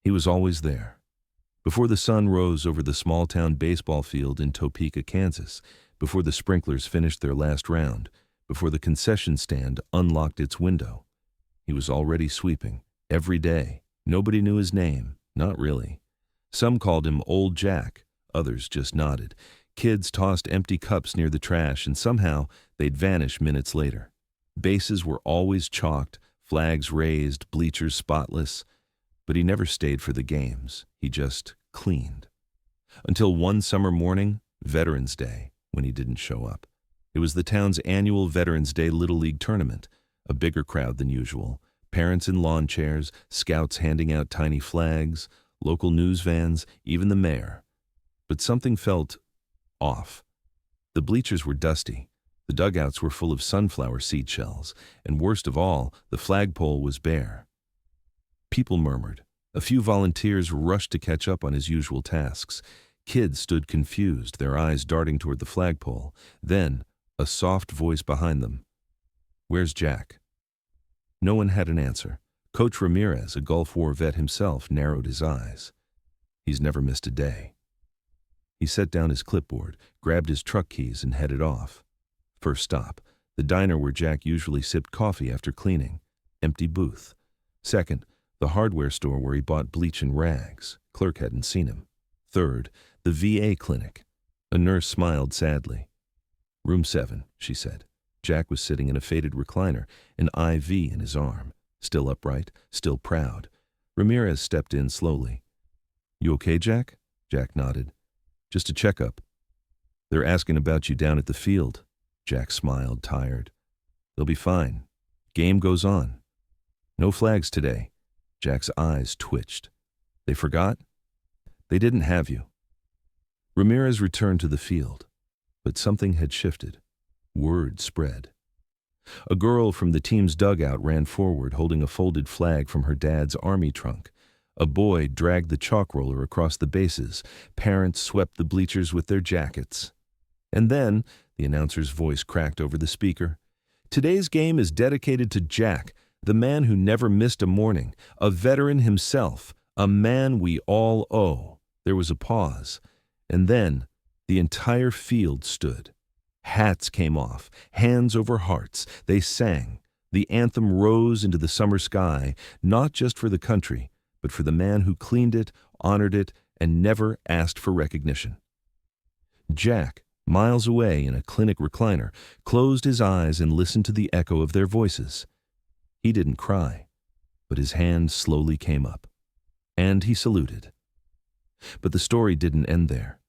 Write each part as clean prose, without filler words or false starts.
He was always there. Before the sun rose over the small-town baseball field in Topeka, Kansas, before the sprinklers finished their last round, before the concession stand unlocked its window, he was already sweeping, every day. Nobody knew his name, not really. Some called him Old Jack, others just nodded. Kids tossed empty cups near the trash, and somehow they'd vanish minutes later. Bases were always chalked, flags raised, bleachers spotless, but he never stayed for the games. He just cleaned. Until one summer morning, Veterans Day, when he didn't show up. It was the town's annual Veterans Day Little League tournament, a bigger crowd than usual. Parents in lawn chairs, scouts handing out tiny flags, local news vans, even the mayor. But something felt off. The bleachers were dusty. The dugouts were full of sunflower seed shells, and worst of all, the flagpole was bare. People murmured. A few volunteers rushed to catch up on his usual tasks. Kids stood confused, their eyes darting toward the flagpole. Then, a soft voice behind them. "Where's Jack?" No one had an answer. Coach Ramirez, a Gulf War vet himself, narrowed his eyes. He's never missed a day. He set down his clipboard, grabbed his truck keys, and headed off. First stop, the diner where Jack usually sipped coffee after cleaning. Empty booth. Second, the hardware store where he bought bleach and rags. Clerk hadn't seen him. Third, the VA clinic. A nurse smiled sadly. "Room 7, she said. Jack was sitting in a faded recliner, an IV in his arm. Still upright, still proud. Ramirez stepped in slowly. "You okay, Jack?" Jack nodded. "Just a checkup." "They're asking about you down at the field." Jack smiled, tired. "They'll be fine. Game goes on." "No flags today." Jack's eyes twitched. "They forgot?" "They didn't have you." Ramirez returned to the field, but something had shifted. Word spread. A girl from the team's dugout ran forward, holding a folded flag from her dad's army trunk. A boy dragged the chalk roller across the bases. Parents swept the bleachers with their jackets. And then, the announcer's voice cracked over the speaker. "Today's game is dedicated to Jack, the man who never missed a morning, a veteran himself, a man we all owe." There was a pause, and then the entire field stood. Hats came off, hands over hearts. They sang. The anthem rose into the summer sky, not just for the country, but for the man who cleaned it, honored it, and never asked for recognition. Jack, miles away in a clinic recliner, closed his eyes and listened to the echo of their voices. He didn't cry, but his hand slowly came up, and he saluted. But the story didn't end there.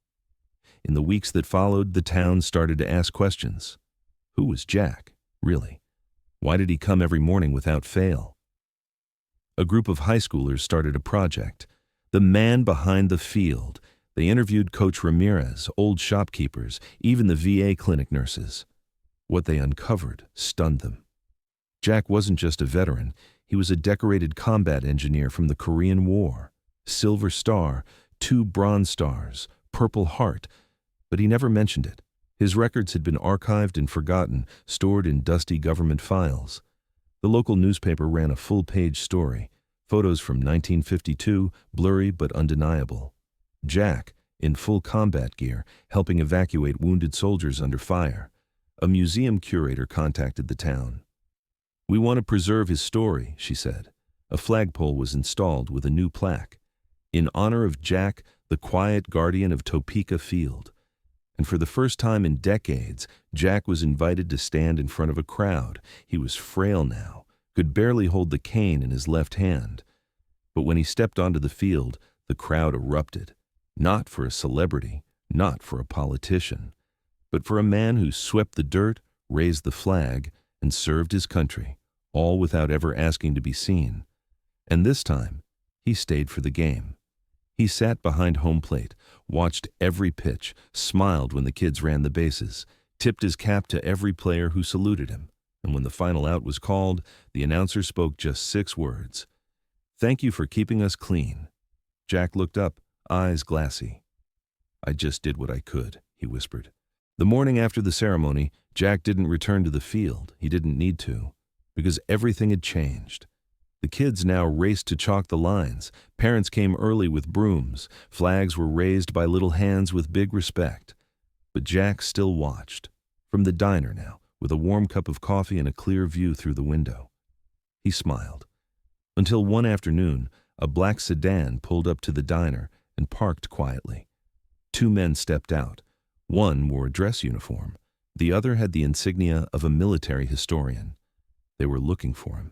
In the weeks that followed, the town started to ask questions. Who was Jack, really? Why did he come every morning without fail? A group of high schoolers started a project, The Man Behind the Field. They interviewed Coach Ramirez, old shopkeepers, even the VA clinic nurses. What they uncovered stunned them. Jack wasn't just a veteran, he was a decorated combat engineer from the Korean War. Silver Star, 2 Bronze Stars, Purple Heart, but he never mentioned it. His records had been archived and forgotten, stored in dusty government files. The local newspaper ran a full-page story, photos from 1952, blurry but undeniable. Jack, in full combat gear, helping evacuate wounded soldiers under fire. A museum curator contacted the town. "We want to preserve his story," she said. A flagpole was installed with a new plaque. "In honor of Jack, the quiet guardian of Topeka Field." And for the first time in decades, Jack was invited to stand in front of a crowd. He was frail now, could barely hold the cane in his left hand. But when he stepped onto the field, the crowd erupted. Not for a celebrity, not for a politician, but for a man who swept the dirt, raised the flag, and served his country, all without ever asking to be seen. And this time, he stayed for the game. He sat behind home plate, watched every pitch, smiled when the kids ran the bases, tipped his cap to every player who saluted him. And when the final out was called, the announcer spoke just 6 words. "Thank you for keeping us clean." Jack looked up, eyes glassy. "I just did what I could," he whispered. The morning after the ceremony, Jack didn't return to the field. He didn't need to, because everything had changed. The kids now raced to chalk the lines. Parents came early with brooms. Flags were raised by little hands with big respect. But Jack still watched, from the diner now, with a warm cup of coffee and a clear view through the window. He smiled. Until one afternoon, a black sedan pulled up to the diner and parked quietly. Two men stepped out. One wore a dress uniform. The other had the insignia of a military historian. They were looking for him.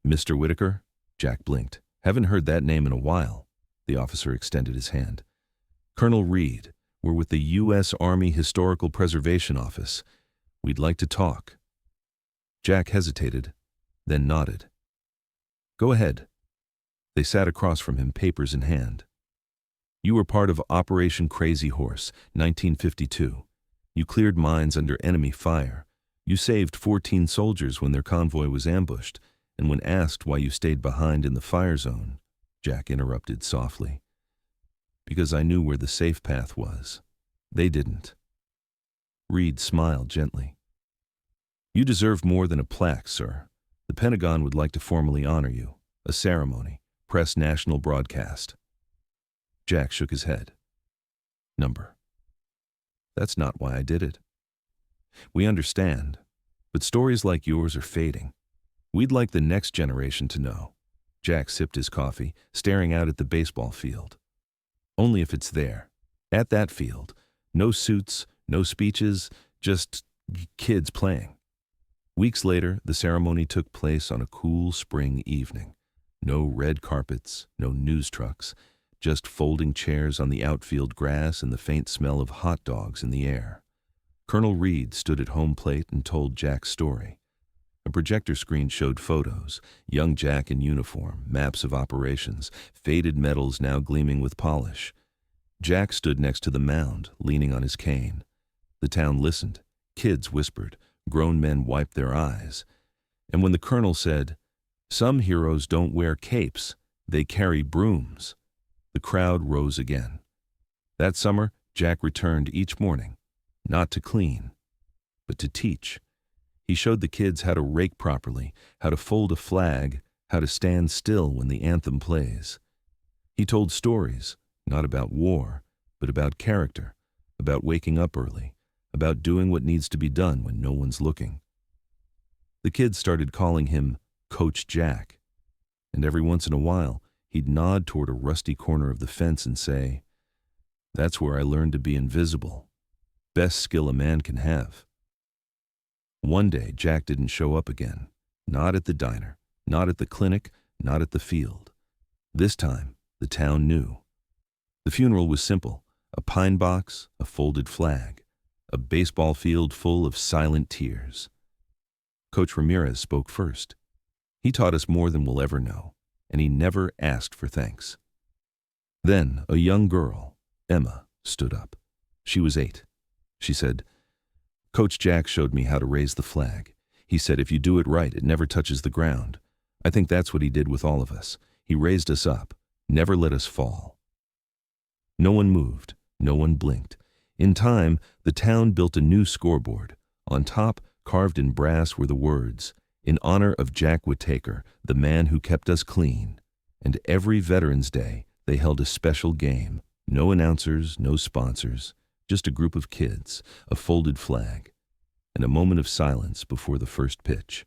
"Mr. Whitaker?" Jack blinked. "Haven't heard that name in a while." The officer extended his hand. "Colonel Reed. We're with the U.S. Army Historical Preservation Office. We'd like to talk." Jack hesitated, then nodded. "Go ahead." They sat across from him, papers in hand. "You were part of Operation Crazy Horse, 1952. You cleared mines under enemy fire. You saved 14 soldiers when their convoy was ambushed, and when asked why you stayed behind in the fire zone," Jack interrupted softly, "because I knew where the safe path was. They didn't." Reed smiled gently. "You deserve more than a plaque, sir. The Pentagon would like to formally honor you. A ceremony. Press national broadcast." Jack shook his head. "Number. That's not why I did it. We understand, but stories like yours are fading. We'd like the next generation to know." Jack sipped his coffee, staring out at the baseball field. "Only if it's there. At that field. No suits, no speeches, just kids playing." Weeks later, the ceremony took place on a cool spring evening. No red carpets, no news trucks, just folding chairs on the outfield grass and the faint smell of hot dogs in the air. Colonel Reed stood at home plate and told Jack's story. A projector screen showed photos, young Jack in uniform, maps of operations, faded medals now gleaming with polish. Jack stood next to the mound, leaning on his cane. The town listened. Kids whispered. Grown men wiped their eyes. And when the colonel said, "Some heroes don't wear capes, they carry brooms," the crowd rose again. That summer, Jack returned each morning, not to clean, but to teach. He showed the kids how to rake properly, how to fold a flag, how to stand still when the anthem plays. He told stories, not about war, but about character, about waking up early, about doing what needs to be done when no one's looking. The kids started calling him Coach Jack, and every once in a while, he'd nod toward a rusty corner of the fence and say, "That's where I learned to be invisible. Best skill a man can have." One day, Jack didn't show up again. Not at the diner, not at the clinic, not at the field. This time, the town knew. The funeral was simple: a pine box, a folded flag, a baseball field full of silent tears. Coach Ramirez spoke first. He taught us more than we'll ever know, and he never asked for thanks. Then a young girl, Emma, stood up. She was 8. She said, "Coach Jack showed me how to raise the flag. He said if you do it right, it never touches the ground. I think that's what he did with all of us. He raised us up, never let us fall." No one moved, no one blinked. In time, the town built a new scoreboard. On top, carved in brass, were the words, "In honor of Jack Whitaker, the man who kept us clean." And every Veterans Day, they held a special game. No announcers, no sponsors, just a group of kids, a folded flag, and a moment of silence before the first pitch.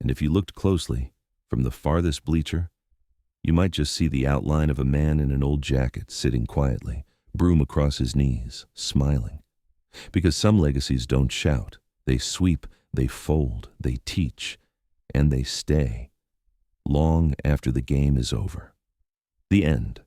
And if you looked closely, from the farthest bleacher, you might just see the outline of a man in an old jacket sitting quietly, broom across his knees, smiling. Because some legacies don't shout. They sweep, they fold, they teach, and they stay, long after the game is over. The end.